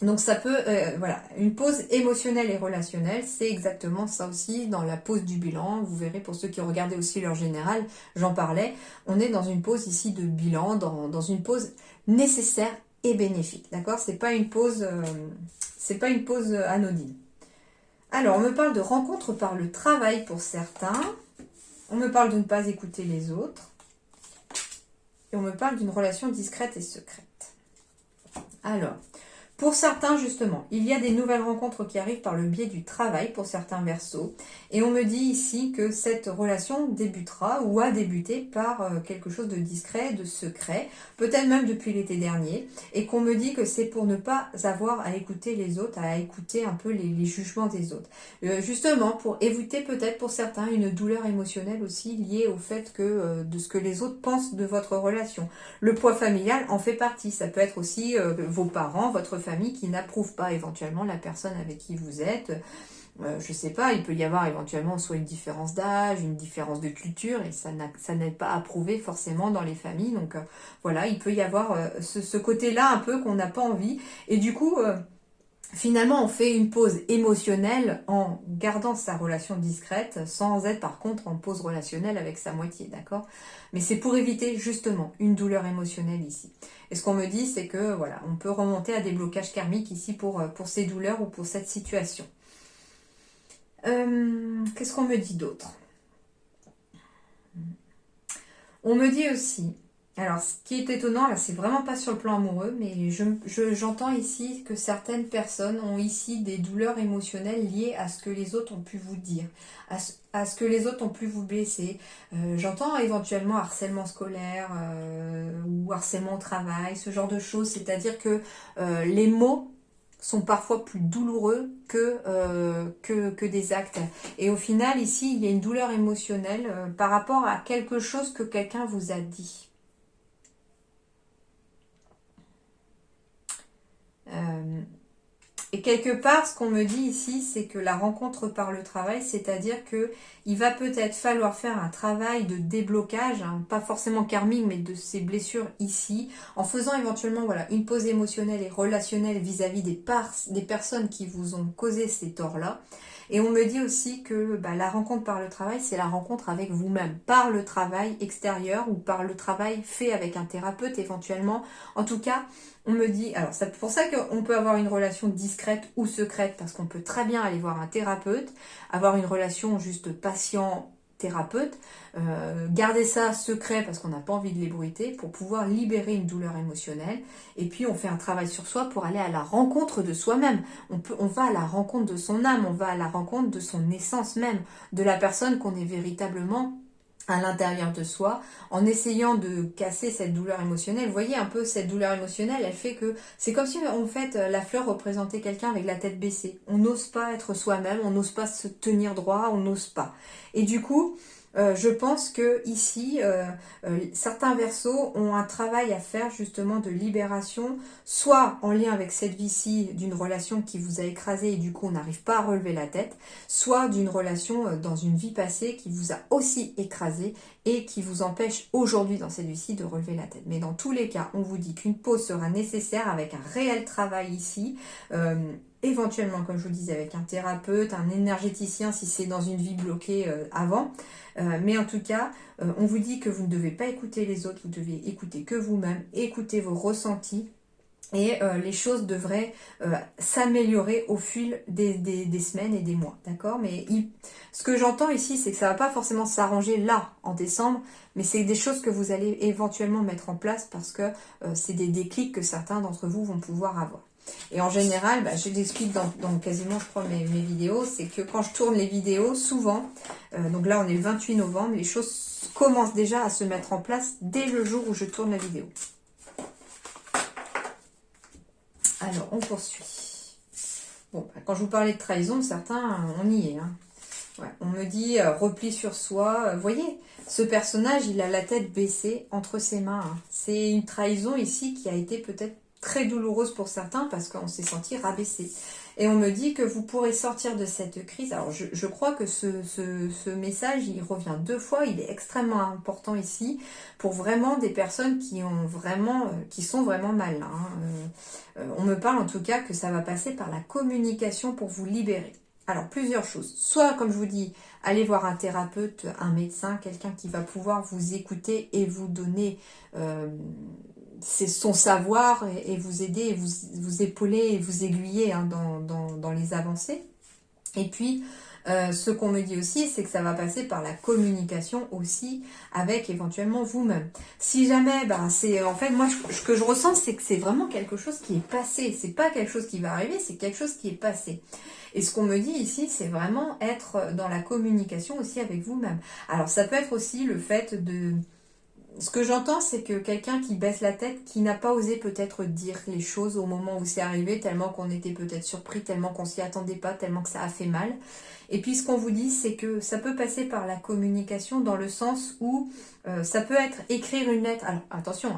Donc ça peut, voilà, une pause émotionnelle et relationnelle, c'est exactement ça aussi dans la pause du bilan. Vous verrez pour ceux qui ont regardé aussi l'heure générale, j'en parlais. On est dans une pause ici de bilan, dans une pause nécessaire et bénéfique, d'accord ? C'est pas une pause anodine. Alors on me parle de rencontre par le travail pour certains. On me parle de ne pas écouter les autres. Et on me parle d'une relation discrète et secrète. Alors. Pour certains, justement, il y a des nouvelles rencontres qui arrivent par le biais du travail pour certains versos. Et on me dit ici que cette relation débutera ou a débuté par quelque chose de discret, de secret, peut-être même depuis l'été dernier. Et qu'on me dit que c'est pour ne pas avoir à écouter les autres, à écouter un peu les jugements des autres. Justement, pour éviter peut-être pour certains une douleur émotionnelle aussi liée au fait que de ce que les autres pensent de votre relation. Le poids familial en fait partie. Ça peut être aussi vos parents, votre famille qui n'approuve pas éventuellement la personne avec qui vous êtes. Je sais pas, il peut y avoir éventuellement soit une différence d'âge, une différence de culture, et ça n'est pas approuvé forcément dans les familles. Donc voilà, il peut y avoir ce côté-là un peu qu'on n'a pas envie. Et du coup, finalement, on fait une pause émotionnelle en gardant sa relation discrète, sans être par contre en pause relationnelle avec sa moitié, d'accord ? Mais c'est pour éviter justement une douleur émotionnelle ici. Et ce qu'on me dit, c'est que voilà, on peut remonter à des blocages karmiques ici pour ces douleurs ou pour cette situation. Qu'est-ce qu'on me dit d'autre ? On me dit aussi, alors ce qui est étonnant, là c'est vraiment pas sur le plan amoureux, mais j'entends ici que certaines personnes ont ici des douleurs émotionnelles liées à ce que les autres ont pu vous dire, à ce que les autres ont pu vous blesser. J'entends éventuellement harcèlement scolaire ou harcèlement au travail, ce genre de choses, c'est-à-dire que les mots sont parfois plus douloureux que des actes. Et au final, ici, il y a une douleur émotionnelle par rapport à quelque chose que quelqu'un vous a dit. Et quelque part, ce qu'on me dit ici, c'est que la rencontre par le travail, c'est-à-dire que il va peut-être falloir faire un travail de déblocage, pas forcément karmique, mais de ces blessures ici, en faisant éventuellement voilà, une pause émotionnelle et relationnelle vis-à-vis des personnes qui vous ont causé ces torts-là. Et on me dit aussi que la rencontre par le travail, c'est la rencontre avec vous-même, par le travail extérieur ou par le travail fait avec un thérapeute éventuellement. En tout cas, on me dit, alors c'est pour ça qu'on peut avoir une relation discrète ou secrète, parce qu'on peut très bien aller voir un thérapeute, avoir une relation juste patient-thérapeute, garder ça secret parce qu'on n'a pas envie de l'ébruiter, pour pouvoir libérer une douleur émotionnelle, et puis on fait un travail sur soi pour aller à la rencontre de soi-même. On va à la rencontre de son âme, on va à la rencontre de son essence même, de la personne qu'on est véritablement à l'intérieur de soi, en essayant de casser cette douleur émotionnelle. Vous voyez un peu cette douleur émotionnelle, elle fait que c'est comme si en fait la fleur représentait quelqu'un avec la tête baissée. On n'ose pas être soi-même, on n'ose pas se tenir droit, on n'ose pas. Et du coup, je pense que ici, certains versos ont un travail à faire justement de libération, soit en lien avec cette vie-ci d'une relation qui vous a écrasé et du coup on n'arrive pas à relever la tête, soit d'une relation dans une vie passée qui vous a aussi écrasé et qui vous empêche aujourd'hui dans cette vie-ci de relever la tête. Mais dans tous les cas, on vous dit qu'une pause sera nécessaire avec un réel travail ici, éventuellement, comme je vous disais, avec un thérapeute, un énergéticien si c'est dans une vie bloquée avant. Mais en tout cas, on vous dit que vous ne devez pas écouter les autres, vous devez écouter que vous-même, écouter vos ressentis. Et les choses devraient s'améliorer au fil des semaines et des mois, d'accord? Mais ce que j'entends ici, c'est que ça ne va pas forcément s'arranger là, en décembre, mais c'est des choses que vous allez éventuellement mettre en place parce que c'est des déclics que certains d'entre vous vont pouvoir avoir. Et en général, je l'explique dans quasiment, je crois, mes vidéos, c'est que quand je tourne les vidéos, souvent, donc là on est le 28 novembre, les choses commencent déjà à se mettre en place dès le jour où je tourne la vidéo. Alors, on poursuit. Bon, quand je vous parlais de trahison, certains, on y est. Hein. Ouais, on me dit repli sur soi. Vous voyez, ce personnage, il a la tête baissée entre ses mains. Hein. C'est une trahison ici qui a été peut-être très douloureuse pour certains parce qu'on s'est senti rabaissé. Et on me dit que vous pourrez sortir de cette crise. Alors, je crois que ce message, il revient 2 fois. Il est extrêmement important ici pour vraiment des personnes qui sont vraiment mal. Hein. On me parle en tout cas que ça va passer par la communication pour vous libérer. Alors, plusieurs choses. Soit, comme je vous dis, allez voir un thérapeute, un médecin, quelqu'un qui va pouvoir vous écouter et vous donner c'est son savoir et vous aider, et vous épauler et vous aiguiller hein, dans les avancées. Et puis, ce qu'on me dit aussi, c'est que ça va passer par la communication aussi avec éventuellement vous-même. Si jamais, c'est en fait, moi, ce que je ressens, c'est que c'est vraiment quelque chose qui est passé. C'est pas quelque chose qui va arriver, c'est quelque chose qui est passé. Et ce qu'on me dit ici, c'est vraiment être dans la communication aussi avec vous-même. Alors, ça peut être aussi le fait de... Ce que j'entends, c'est que quelqu'un qui baisse la tête, qui n'a pas osé peut-être dire les choses au moment où c'est arrivé, tellement qu'on était peut-être surpris, tellement qu'on s'y attendait pas, tellement que ça a fait mal. Et puis ce qu'on vous dit, c'est que ça peut passer par la communication dans le sens où ça peut être écrire une lettre. Alors attention,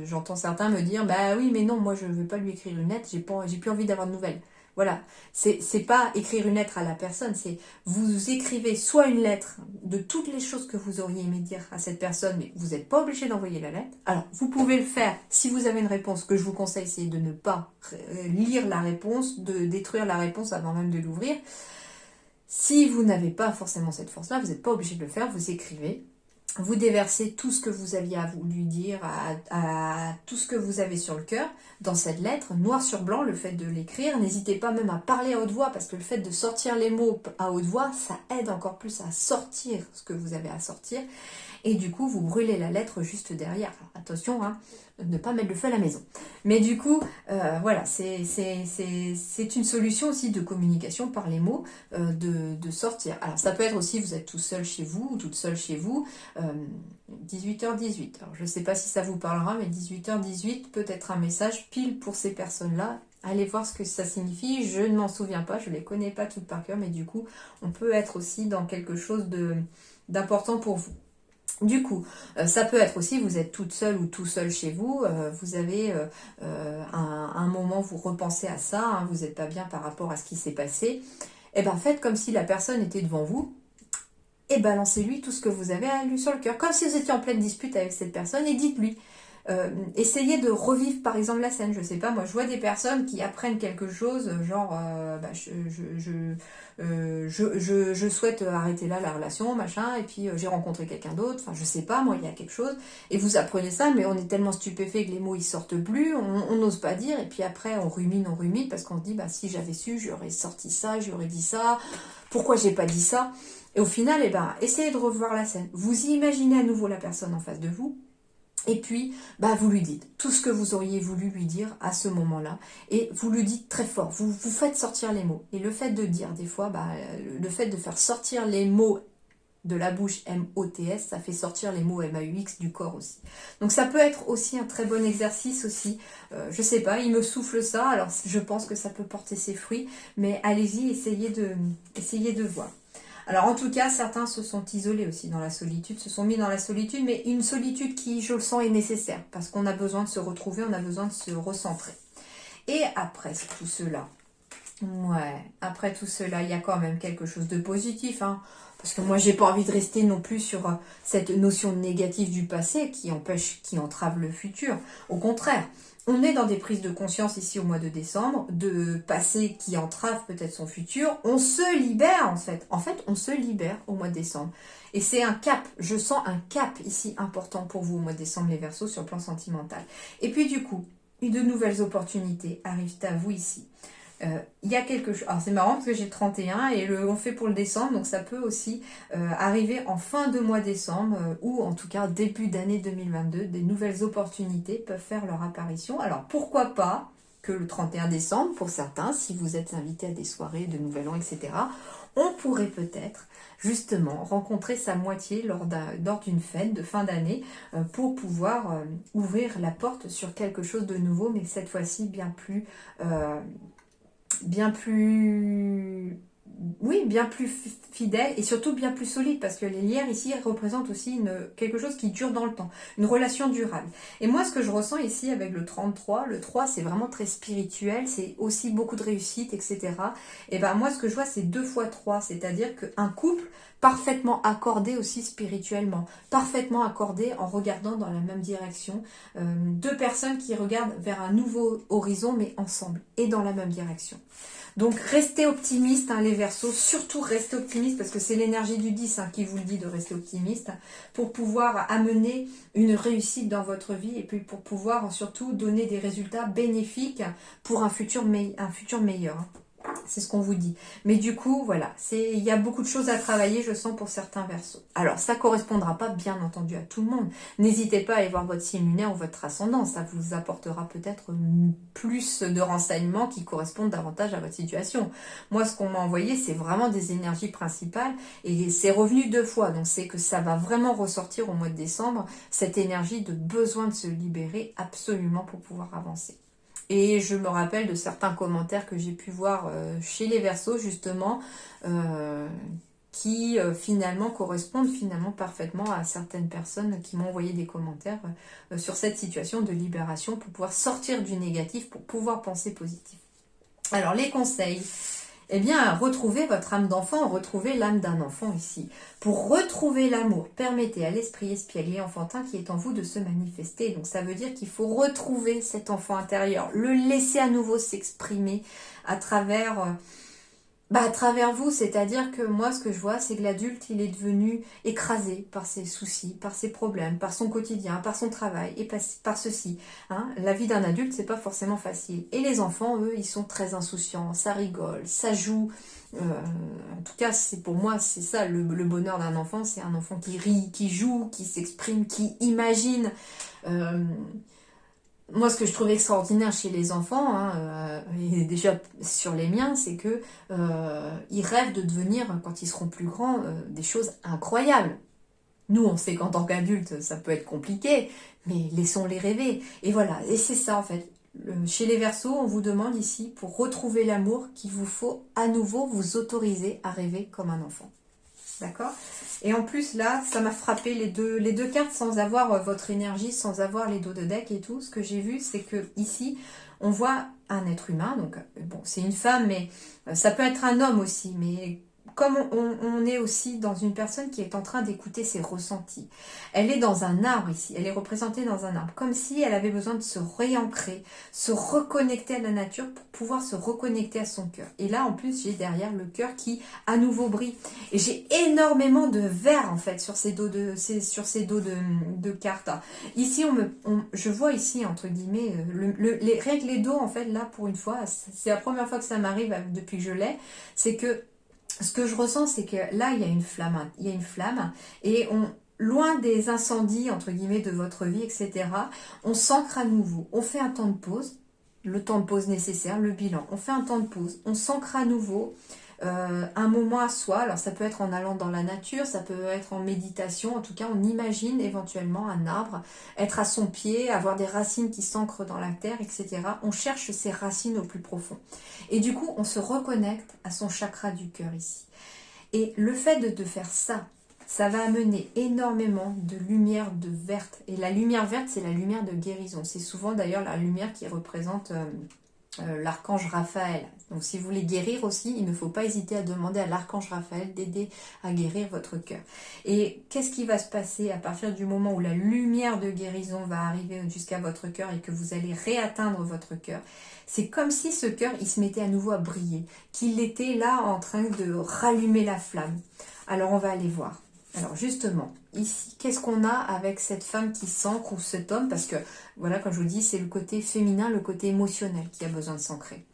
j'entends certains me dire, bah oui, mais non, moi je ne veux pas lui écrire une lettre, j'ai plus envie d'avoir de nouvelles. Voilà, c'est pas écrire une lettre à la personne, c'est vous écrivez soit une lettre de toutes les choses que vous auriez aimé dire à cette personne, mais vous n'êtes pas obligé d'envoyer la lettre. Alors, vous pouvez le faire si vous avez une réponse. Que je vous conseille, c'est de ne pas lire la réponse, de détruire la réponse avant même de l'ouvrir. Si vous n'avez pas forcément cette force-là, vous n'êtes pas obligé de le faire, vous écrivez. Vous déversez tout ce que vous aviez à lui dire, à tout ce que vous avez sur le cœur, dans cette lettre, noir sur blanc, le fait de l'écrire. N'hésitez pas même à parler à haute voix, parce que le fait de sortir les mots à haute voix, ça aide encore plus à sortir ce que vous avez à sortir. Et du coup, vous brûlez la lettre juste derrière. Alors, attention, hein, ne pas mettre le feu à la maison. Mais du coup, voilà, c'est une solution aussi de communication par les mots, de sortir. Alors, ça peut être aussi, vous êtes tout seul chez vous, ou toute seule chez vous, 18h18. Alors, je ne sais pas si ça vous parlera, mais 18h18 peut être un message pile pour ces personnes-là. Allez voir ce que ça signifie. Je ne m'en souviens pas, je ne les connais pas toutes par cœur, mais du coup, on peut être aussi dans quelque chose d'important pour vous. Du coup, ça peut être aussi, vous êtes toute seule ou tout seul chez vous, vous avez un moment, vous repensez à ça, hein, vous n'êtes pas bien par rapport à ce qui s'est passé, et bien faites comme si la personne était devant vous, et balancez-lui tout ce que vous avez à lui sur le cœur, comme si vous étiez en pleine dispute avec cette personne, et dites-lui. Essayez de revivre par exemple la scène, je sais pas, moi je vois des personnes qui apprennent quelque chose, genre je souhaite arrêter là la relation, machin, et puis j'ai rencontré quelqu'un d'autre, enfin je sais pas, moi il y a quelque chose, et vous apprenez ça, mais on est tellement stupéfait que les mots ils sortent plus, on n'ose pas dire, et puis après on rumine, parce qu'on se dit, si j'avais su, j'aurais sorti ça, j'aurais dit ça, pourquoi j'ai pas dit ça, et au final, essayez de revoir la scène, vous imaginez à nouveau la personne en face de vous, et puis, vous lui dites tout ce que vous auriez voulu lui dire à ce moment-là. Et vous lui dites très fort. Vous faites sortir les mots. Et le fait de dire, des fois, le fait de faire sortir les mots de la bouche M-O-T-S, ça fait sortir les mots M-A-U-X du corps aussi. Donc ça peut être aussi un très bon exercice aussi. Je sais pas, il me souffle ça. Alors je pense que ça peut porter ses fruits. Mais allez-y, essayez de voir. Alors en tout cas, certains se sont isolés aussi dans la solitude, se sont mis dans la solitude, mais une solitude qui, je le sens, est nécessaire, parce qu'on a besoin de se retrouver, on a besoin de se recentrer. Et après tout cela, il y a quand même quelque chose de positif, hein, Parce que moi, j'ai pas envie de rester non plus sur cette notion négative du passé qui empêche, qui entrave le futur. Au contraire, on est dans des prises de conscience ici au mois de décembre, de passé qui entrave peut-être son futur. On se libère en fait. En fait, on se libère au mois de décembre. Et c'est un cap. Je sens un cap ici important pour vous au mois de décembre, les Verseaux, sur le plan sentimental. Et puis du coup, de nouvelles opportunités arrivent à vous ici. Il y a quelque chose. Alors c'est marrant parce que j'ai 31 et on fait pour le décembre, donc ça peut aussi arriver en fin de mois décembre ou en tout cas début d'année 2022. Des nouvelles opportunités peuvent faire leur apparition. Alors pourquoi pas que le 31 décembre pour certains, si vous êtes invité à des soirées de Nouvel An, etc., on pourrait peut-être justement rencontrer sa moitié lors d'une fête de fin d'année pour pouvoir ouvrir la porte sur quelque chose de nouveau, mais cette fois-ci bien plus fidèle et surtout bien plus solide, parce que les lierres ici représentent aussi quelque chose qui dure dans le temps, une relation durable. Et moi, ce que je ressens ici avec le 33, le 3, c'est vraiment très spirituel, c'est aussi beaucoup de réussite, etc. Et ben moi, ce que je vois, c'est 2 fois 3, c'est-à-dire qu'un couple parfaitement accordé aussi spirituellement, parfaitement accordé en regardant dans la même direction, 2 personnes qui regardent vers un nouveau horizon, mais ensemble et dans la même direction. Donc restez optimiste, hein, les Verseaux, surtout restez optimiste parce que c'est l'énergie du 10 qui vous le dit de rester optimiste pour pouvoir amener une réussite dans votre vie et puis pour pouvoir surtout donner des résultats bénéfiques pour un futur meilleur. C'est ce qu'on vous dit. Mais du coup, voilà, il y a beaucoup de choses à travailler, je sens, pour certains Verseaux. Alors, ça ne correspondra pas, bien entendu, à tout le monde. N'hésitez pas à aller voir votre signe lunaire ou votre ascendant. Ça vous apportera peut-être plus de renseignements qui correspondent davantage à votre situation. Moi, ce qu'on m'a envoyé, c'est vraiment des énergies principales et c'est revenu 2 fois. Donc, c'est que ça va vraiment ressortir au mois de décembre, cette énergie de besoin de se libérer absolument pour pouvoir avancer. Et je me rappelle de certains commentaires que j'ai pu voir chez les Verseaux, justement, qui finalement correspondent parfaitement à certaines personnes qui m'ont envoyé des commentaires sur cette situation de libération pour pouvoir sortir du négatif, pour pouvoir penser positif. Alors, les conseils. Eh bien, retrouvez votre âme d'enfant, retrouvez l'âme d'un enfant ici. Pour retrouver l'amour, permettez à l'esprit espiègle et enfantin qui est en vous de se manifester. Donc ça veut dire qu'il faut retrouver cet enfant intérieur, le laisser à nouveau s'exprimer à travers vous, c'est-à-dire que moi, ce que je vois, c'est que l'adulte, il est devenu écrasé par ses soucis, par ses problèmes, par son quotidien, par son travail et par ceci. Hein. La vie d'un adulte, c'est pas forcément facile. Et les enfants, eux, ils sont très insouciants, ça rigole, ça joue. En tout cas, pour moi, c'est ça, le bonheur d'un enfant, c'est un enfant qui rit, qui joue, qui s'exprime, qui imagine. Moi, ce que je trouve extraordinaire chez les enfants, et déjà sur les miens, c'est que ils rêvent de devenir, quand ils seront plus grands, des choses incroyables. Nous, on sait qu'en tant qu'adultes, ça peut être compliqué, mais laissons-les rêver. Et voilà, et c'est ça en fait. Chez les Verseaux, on vous demande ici, pour retrouver l'amour, qu'il vous faut à nouveau vous autoriser à rêver comme un enfant. D'accord ? Et en plus, là, ça m'a frappé les deux cartes sans avoir votre énergie, sans avoir les dos de deck et tout. Ce que j'ai vu, c'est que ici, on voit un être humain. Donc, bon, c'est une femme, mais ça peut être un homme aussi. Mais comme on est aussi dans une personne qui est en train d'écouter ses ressentis. Elle est dans un arbre ici. Elle est représentée dans un arbre. Comme si elle avait besoin de se réancrer, se reconnecter à la nature pour pouvoir se reconnecter à son cœur. Et là, en plus, j'ai derrière le cœur qui, à nouveau, brille. Et j'ai énormément de vert, en fait, sur ces dos de cartes. Ici, je vois ici, entre guillemets, rien que les dos, en fait, là, pour une fois, c'est la première fois que ça m'arrive depuis que je l'ai, c'est que ce que je ressens, c'est que là, il y a une flamme, et loin des incendies, entre guillemets, de votre vie, etc., on s'ancre à nouveau, on fait un temps de pause, le temps de pause nécessaire, le bilan, on fait un temps de pause, on s'ancre à nouveau, un moment à soi. Alors ça peut être en allant dans la nature, ça peut être en méditation, en tout cas on imagine éventuellement un arbre, être à son pied, avoir des racines qui s'ancrent dans la terre, etc. On cherche ces racines au plus profond. Et du coup on se reconnecte à son chakra du cœur ici. Et le fait de faire ça, ça va amener énormément de lumière verte. Et la lumière verte, c'est la lumière de guérison. C'est souvent d'ailleurs la lumière qui représente l'archange Raphaël. Donc si vous voulez guérir aussi, il ne faut pas hésiter à demander à l'archange Raphaël d'aider à guérir votre cœur. Et qu'est-ce qui va se passer à partir du moment où la lumière de guérison va arriver jusqu'à votre cœur et que vous allez réatteindre votre cœur? C'est comme si ce cœur, il se mettait à nouveau à briller, qu'il était là en train de rallumer la flamme. Alors on va aller voir. Alors justement, ici, qu'est-ce qu'on a avec cette femme qui s'ancre ou cet homme? Parce que, voilà, comme je vous dis, c'est le côté féminin, le côté émotionnel qui a besoin de s'ancrer.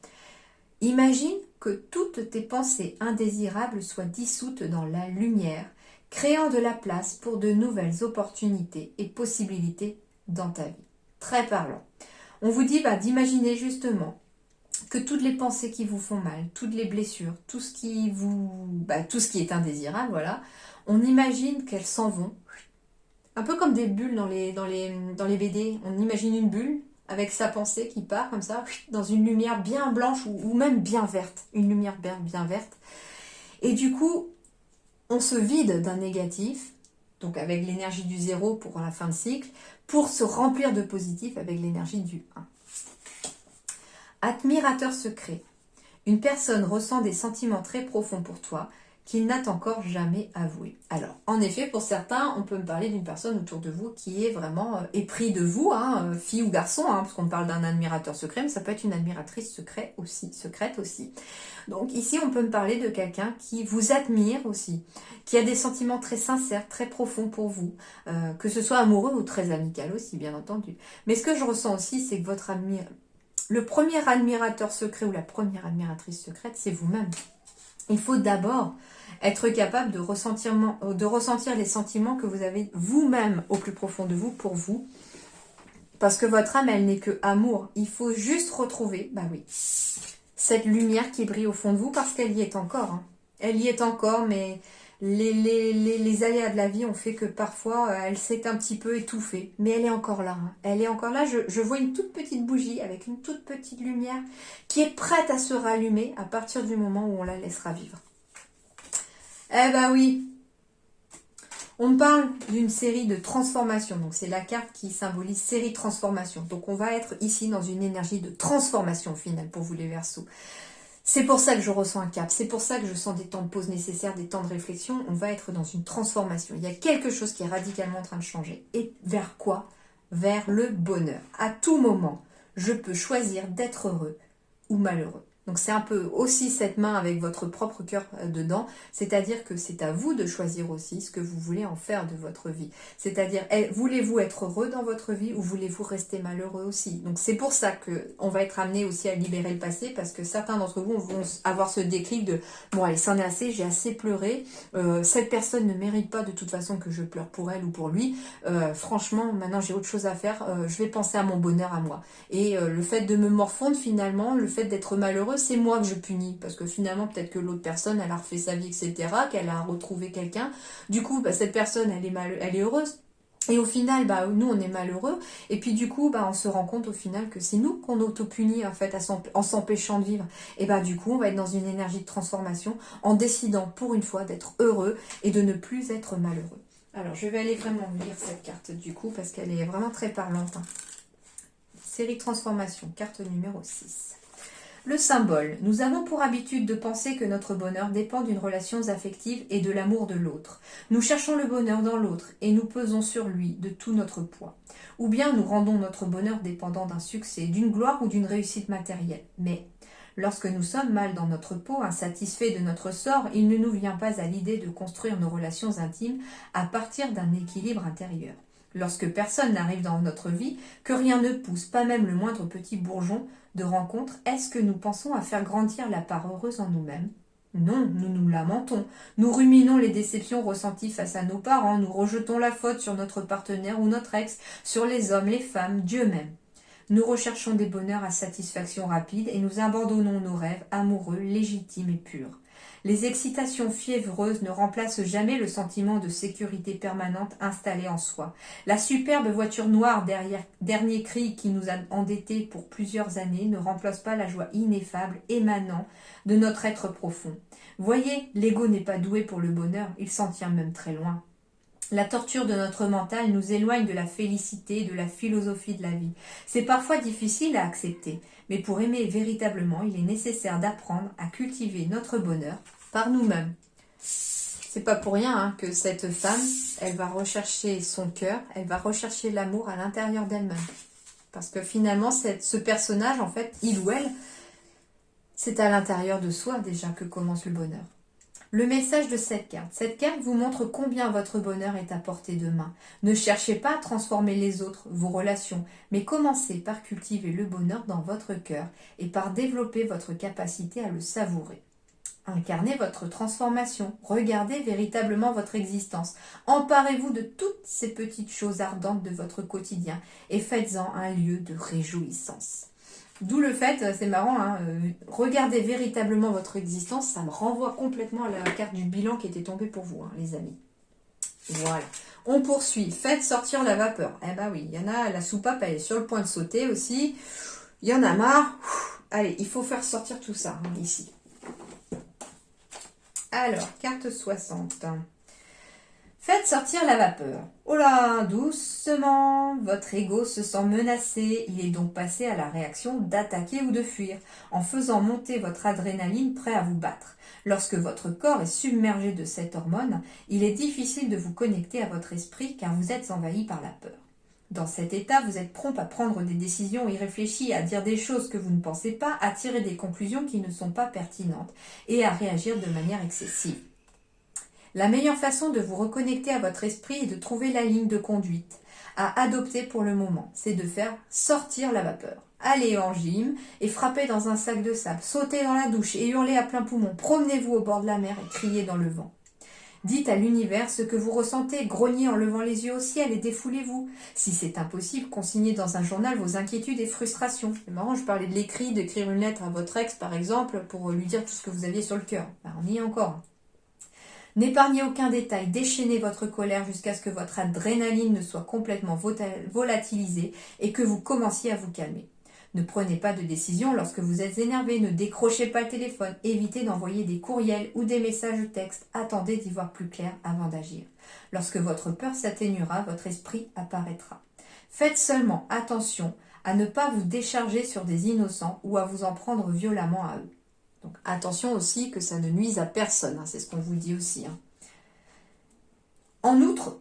Imagine que toutes tes pensées indésirables soient dissoutes dans la lumière, créant de la place pour de nouvelles opportunités et possibilités dans ta vie. Très parlant. On vous dit d'imaginer justement que toutes les pensées qui vous font mal, toutes les blessures, tout ce qui est indésirable, voilà, on imagine qu'elles s'en vont. Un peu comme des bulles dans les BD. On imagine une bulle avec sa pensée qui part comme ça, dans une lumière bien blanche ou même bien verte. Une lumière bien verte. Et du coup, on se vide d'un négatif, donc avec l'énergie du 0 pour la fin de cycle, pour se remplir de positif avec l'énergie du 1. Admirateur secret. Une personne ressent des sentiments très profonds pour toi qu'il n'a encore jamais avoué. Alors, en effet, pour certains, on peut me parler d'une personne autour de vous qui est vraiment épris de vous, fille ou garçon, parce qu'on parle d'un admirateur secret, mais ça peut être une admiratrice secrète aussi. Donc ici, on peut me parler de quelqu'un qui vous admire aussi, qui a des sentiments très sincères, très profonds pour vous, que ce soit amoureux ou très amical aussi, bien entendu. Mais ce que je ressens aussi, c'est que le premier admirateur secret ou la première admiratrice secrète, c'est vous-même. Il faut d'abord être capable de ressentir les sentiments que vous avez vous-même au plus profond de vous pour vous. Parce que votre âme, elle n'est que amour. Il faut juste retrouver, cette lumière qui brille au fond de vous parce qu'elle y est encore. Elle y est encore, mais les aléas de la vie ont fait que parfois elle s'est un petit peu étouffée. Mais elle est encore là. Elle est encore là. Je vois une toute petite bougie avec une toute petite lumière qui est prête à se rallumer à partir du moment où on la laissera vivre. Eh ben oui, on parle d'une série de transformations. Donc c'est la carte qui symbolise série transformation. Donc on va être ici dans une énergie de transformation finale pour vous les Verseaux. C'est pour ça que je ressens un cap, c'est pour ça que je sens des temps de pause nécessaires, des temps de réflexion. On va être dans une transformation. Il y a quelque chose qui est radicalement en train de changer. Et vers quoi? Vers le bonheur. À tout moment, je peux choisir d'être heureux ou malheureux. Donc c'est un peu aussi cette main avec votre propre cœur dedans, c'est-à-dire que c'est à vous de choisir aussi ce que vous voulez en faire de votre vie. C'est-à-dire, voulez-vous être heureux dans votre vie ou voulez-vous rester malheureux aussi? Donc c'est pour ça qu'on va être amené aussi à libérer le passé, parce que certains d'entre vous vont avoir ce déclic de « bon allez, c'en est assez, j'ai assez pleuré, cette personne ne mérite pas de toute façon que je pleure pour elle ou pour lui, franchement maintenant j'ai autre chose à faire, je vais penser à mon bonheur à moi. » Et le fait de me morfondre finalement, le fait d'être malheureux, c'est moi que je punis, parce que finalement peut-être que l'autre personne elle a refait sa vie, etc., qu'elle a retrouvé quelqu'un, du coup cette personne elle est heureuse, et au final nous on est malheureux, et puis du coup on se rend compte au final que c'est nous qu'on auto-punit en fait en s'empêchant de vivre, et du coup on va être dans une énergie de transformation en décidant pour une fois d'être heureux et de ne plus être malheureux. Alors je vais aller vraiment lire cette carte du coup parce qu'elle est vraiment très parlante. Série transformation, carte numéro 6. Le symbole. Nous avons pour habitude de penser que notre bonheur dépend d'une relation affective et de l'amour de l'autre. Nous cherchons le bonheur dans l'autre et nous pesons sur lui de tout notre poids. Ou bien nous rendons notre bonheur dépendant d'un succès, d'une gloire ou d'une réussite matérielle. Mais lorsque nous sommes mal dans notre peau, insatisfaits de notre sort, il ne nous vient pas à l'idée de construire nos relations intimes à partir d'un équilibre intérieur. Lorsque personne n'arrive dans notre vie, que rien ne pousse, pas même le moindre petit bourgeon de rencontre, est-ce que nous pensons à faire grandir la part heureuse en nous-mêmes? Non, nous nous lamentons, nous ruminons les déceptions ressenties face à nos parents, nous rejetons la faute sur notre partenaire ou notre ex, sur les hommes, les femmes, Dieu même. Nous recherchons des bonheurs à satisfaction rapide et nous abandonnons nos rêves amoureux, légitimes et purs. Les excitations fiévreuses ne remplacent jamais le sentiment de sécurité permanente installé en soi. La superbe voiture noire dernier cri qui nous a endettés pour plusieurs années ne remplace pas la joie ineffable émanant de notre être profond. Voyez, l'ego n'est pas doué pour le bonheur, il s'en tient même très loin. La torture de notre mental nous éloigne de la félicité, de la philosophie de la vie. C'est parfois difficile à accepter, mais pour aimer véritablement, il est nécessaire d'apprendre à cultiver notre bonheur par nous-mêmes. C'est pas pour rien hein, que cette femme, elle va rechercher son cœur, elle va rechercher l'amour à l'intérieur d'elle-même. Parce que finalement, ce personnage, en fait, il ou elle, c'est à l'intérieur de soi déjà que commence le bonheur. Le message de cette carte. Cette carte vous montre combien votre bonheur est à portée de main. Ne cherchez pas à transformer les autres, vos relations, mais commencez par cultiver le bonheur dans votre cœur et par développer votre capacité à le savourer. Incarnez votre transformation, regardez véritablement votre existence, emparez-vous de toutes ces petites choses ardentes de votre quotidien et faites-en un lieu de réjouissance. D'où le fait, c'est marrant, hein, regardez véritablement votre existence, ça me renvoie complètement à la carte du bilan qui était tombée pour vous, hein, les amis. Voilà. On poursuit. Faites sortir la vapeur. Eh ben oui, il y en a, la soupape, elle est sur le point de sauter aussi. Il y en a marre. Allez, il faut faire sortir tout ça, hein, ici. Alors, carte 60. Faites sortir la vapeur. Oh là, doucement, votre ego se sent menacé. Il est donc passé à la réaction d'attaquer ou de fuir, en faisant monter votre adrénaline prêt à vous battre. Lorsque votre corps est submergé de cette hormone, il est difficile de vous connecter à votre esprit car vous êtes envahi par la peur. Dans cet état, vous êtes prompt à prendre des décisions irréfléchies, à dire des choses que vous ne pensez pas, à tirer des conclusions qui ne sont pas pertinentes et à réagir de manière excessive. La meilleure façon de vous reconnecter à votre esprit est de trouver la ligne de conduite à adopter pour le moment. C'est de faire sortir la vapeur. Allez en gym et frappez dans un sac de sable, sautez dans la douche et hurlez à plein poumon. Promenez-vous au bord de la mer et criez dans le vent. Dites à l'univers ce que vous ressentez, grognez en levant les yeux au ciel et défoulez-vous. Si c'est impossible, consignez dans un journal vos inquiétudes et frustrations. C'est marrant, je parlais de l'écrit, d'écrire une lettre à votre ex par exemple pour lui dire tout ce que vous aviez sur le cœur. Ben, on y est encore. N'épargnez aucun détail, déchaînez votre colère jusqu'à ce que votre adrénaline ne soit complètement volatilisée et que vous commenciez à vous calmer. Ne prenez pas de décision lorsque vous êtes énervé, ne décrochez pas le téléphone, évitez d'envoyer des courriels ou des messages textes, attendez d'y voir plus clair avant d'agir. Lorsque votre peur s'atténuera, votre esprit apparaîtra. Faites seulement attention à ne pas vous décharger sur des innocents ou à vous en prendre violemment à eux. Donc attention aussi que ça ne nuise à personne, hein, c'est ce qu'on vous dit aussi. Hein. En outre,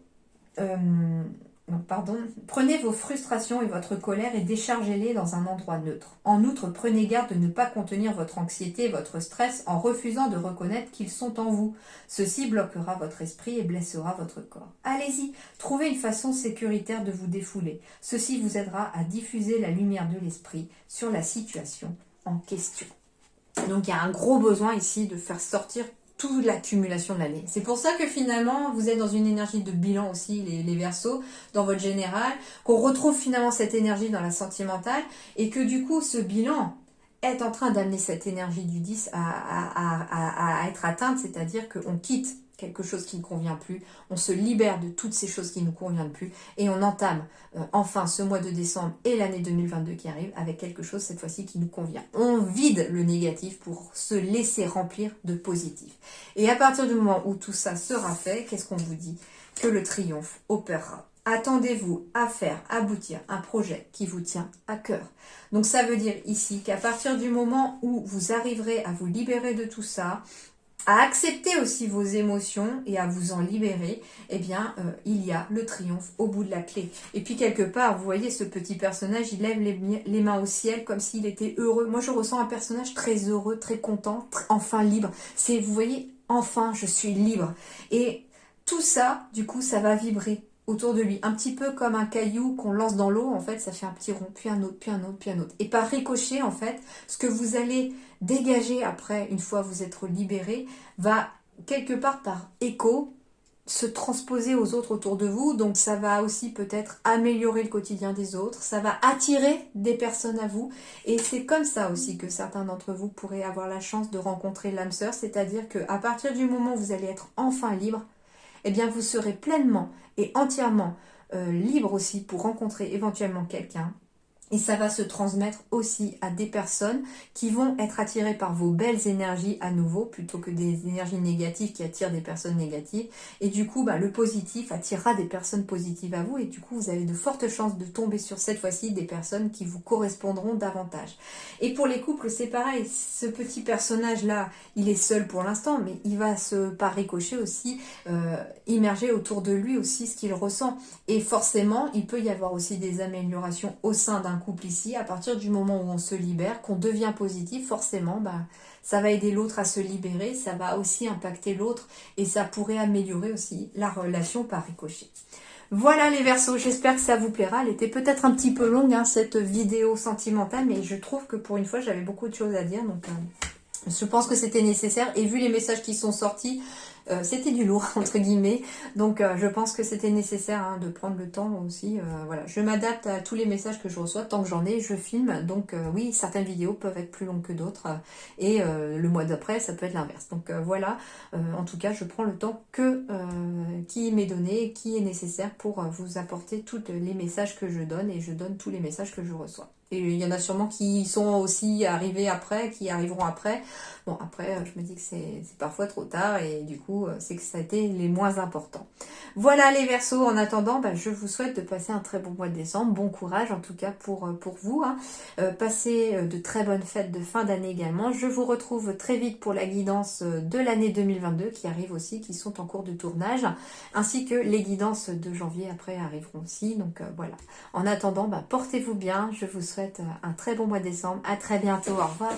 prenez vos frustrations et votre colère et déchargez-les dans un endroit neutre. En outre, prenez garde de ne pas contenir votre anxiété et votre stress en refusant de reconnaître qu'ils sont en vous. Ceci bloquera votre esprit et blessera votre corps. Allez-y, trouvez une façon sécuritaire de vous défouler. Ceci vous aidera à diffuser la lumière de l'esprit sur la situation en question. Donc il y a un gros besoin ici de faire sortir toute l'accumulation de l'année. C'est pour ça que finalement vous êtes dans une énergie de bilan aussi, les Verseaux, dans votre général, qu'on retrouve finalement cette énergie dans la sentimentale et que du coup ce bilan est en train d'amener cette énergie du 10 à être atteinte, c'est-à-dire qu'on quitte quelque chose qui ne convient plus, on se libère de toutes ces choses qui ne nous conviennent plus et on entame enfin ce mois de décembre et l'année 2022 qui arrive avec quelque chose cette fois-ci qui nous convient. On vide le négatif pour se laisser remplir de positif. Et à partir du moment où tout ça sera fait, qu'est-ce qu'on vous dit? Que le triomphe opérera. Attendez-vous à faire aboutir un projet qui vous tient à cœur. Donc ça veut dire ici qu'à partir du moment où vous arriverez à vous libérer de tout ça, à accepter aussi vos émotions et à vous en libérer, eh bien, il y a le triomphe au bout de la clé. Et puis, quelque part, vous voyez, ce petit personnage, il lève les mains au ciel comme s'il était heureux. Moi, je ressens un personnage très heureux, très content, enfin libre. C'est, vous voyez, enfin, je suis libre. Et tout ça, du coup, ça va vibrer autour de lui. Un petit peu comme un caillou qu'on lance dans l'eau, en fait, ça fait un petit rond, puis un autre, puis un autre, puis un autre. Et par ricochet, en fait, ce que vous allez dégager après, une fois vous être libéré, va quelque part par écho se transposer aux autres autour de vous. Donc ça va aussi peut-être améliorer le quotidien des autres, ça va attirer des personnes à vous. Et c'est comme ça aussi que certains d'entre vous pourraient avoir la chance de rencontrer l'âme sœur, c'est-à-dire qu'à partir du moment où vous allez être enfin libre, eh bien vous serez pleinement et entièrement libre aussi pour rencontrer éventuellement quelqu'un Et ça va se transmettre aussi à des personnes qui vont être attirées par vos belles énergies à nouveau, plutôt que des énergies négatives qui attirent des personnes négatives. Et du coup, le positif attirera des personnes positives à vous. Et du coup, vous avez de fortes chances de tomber sur cette fois-ci des personnes qui vous correspondront davantage. Et pour les couples, c'est pareil. Ce petit personnage-là, il est seul pour l'instant, mais il va par ricochet aussi immerger autour de lui aussi ce qu'il ressent. Et forcément, il peut y avoir aussi des améliorations au sein d'un couple ici. À partir du moment où on se libère, qu'on devient positif, forcément, ça va aider l'autre à se libérer, ça va aussi impacter l'autre et ça pourrait améliorer aussi la relation par ricochet. Voilà les Verseaux, j'espère que ça vous plaira. Elle était peut-être un petit peu longue, cette vidéo sentimentale, mais je trouve que pour une fois, j'avais beaucoup de choses à dire, donc je pense que c'était nécessaire. Et vu les messages qui sont sortis, c'était du lourd, entre guillemets. Donc, je pense que c'était nécessaire de prendre le temps aussi. Voilà, je m'adapte à tous les messages que je reçois. Tant que j'en ai, je filme. Donc, oui, certaines vidéos peuvent être plus longues que d'autres. Et le mois d'après, ça peut être l'inverse. Donc, voilà. En tout cas, je prends le temps qui m'est donné, qui est nécessaire pour vous apporter tous les messages que je donne. Et je donne tous les messages que je reçois. Et il y en a sûrement qui sont aussi arrivés après, qui arriveront après. Bon, après, je me dis que c'est parfois trop tard et du coup, c'est que ça a été les moins importants. Voilà les Verseaux. En attendant, je vous souhaite de passer un très bon mois de décembre. Bon courage en tout cas pour vous. Passez de très bonnes fêtes de fin d'année également. Je vous retrouve très vite pour la guidance de l'année 2022 qui arrive aussi, qui sont en cours de tournage. Ainsi que les guidances de janvier après arriveront aussi. Donc voilà. En attendant, portez-vous bien. Je vous souhaite un très bon mois de décembre. À très bientôt. Au revoir.